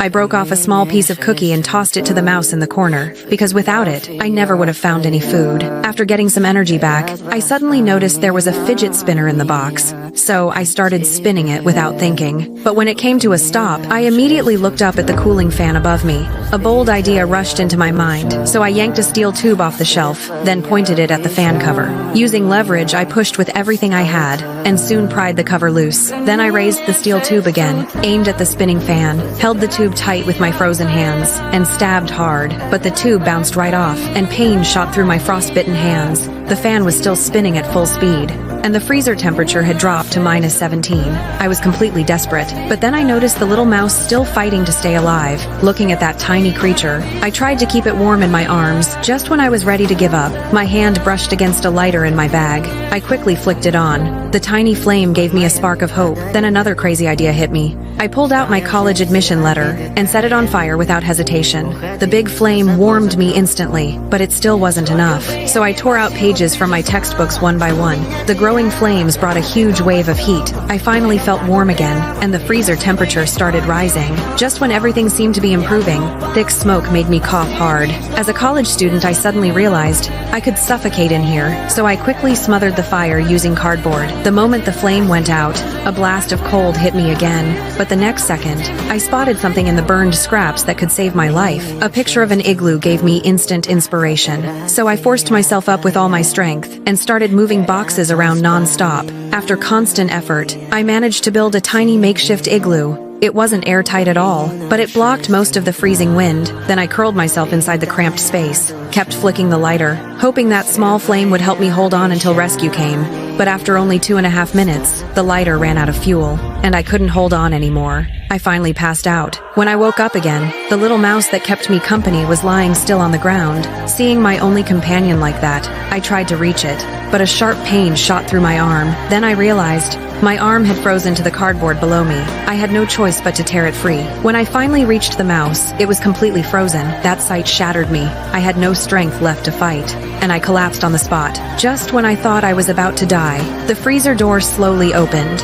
I broke off a small piece of cookie and tossed it to the mouse in the corner, because without it, I never would have found any food. After getting some energy back, I suddenly noticed there was a fidget spinner in the box. So I started spinning it without thinking. But when it came to a stop, I immediately looked up at the cooling fan above me. A bold idea rushed into my mind, so I yanked a steel tube off the shelf, then pointed it at the fan cover. Using leverage, I pushed with everything I had, and soon pried the cover loose. Then I raised the steel tube again, aimed at the spinning fan, held the tube tight with my frozen hands, and stabbed hard, but the tube bounced right off, and pain shot through my frostbitten hands. The fan was still spinning at full speed, and the freezer temperature had dropped to -17. I was completely desperate, but then I noticed the little mouse still fighting to stay alive. Looking at that tiny creature, I tried to keep it warm in my arms. Just when I was ready to give up, my hand brushed against a lighter in my bag. I quickly flicked it on. The tiny flame gave me a spark of hope. Then another crazy idea hit me. I pulled out my college admission letter and set it on fire without hesitation. The big flame warmed me instantly, but it still wasn't enough. So I tore out pages from my textbooks one by one. The growing flames brought a huge wave of heat. I finally felt warm again, and the freezer temperature started rising. Just when everything seemed to be improving, thick smoke made me cough hard. As a college student, I suddenly realized I could suffocate in here, so I quickly smothered the fire using cardboard. The moment the flame went out, a blast of cold hit me again, but the next second, I spotted something in the burned scraps that could save my life. A picture of an igloo gave me instant inspiration, so I forced myself up with all my strength and started moving boxes around non-stop. After constant effort, I managed to build a tiny makeshift igloo. It wasn't airtight at all, but it blocked most of the freezing wind. Then I curled myself inside the cramped space, kept flicking the lighter, hoping that small flame would help me hold on until rescue came. But after only 2.5 minutes, the lighter ran out of fuel, and I couldn't hold on anymore. I finally passed out. When I woke up again, the little mouse that kept me company was lying still on the ground. Seeing my only companion like that, I tried to reach it, but a sharp pain shot through my arm. Then I realized my arm had frozen to the cardboard below me. I had no choice but to tear it free. When I finally reached the mouse, it was completely frozen. That sight shattered me. I had no strength left to fight, and I collapsed on the spot. Just when I thought I was about to die, the freezer door slowly opened.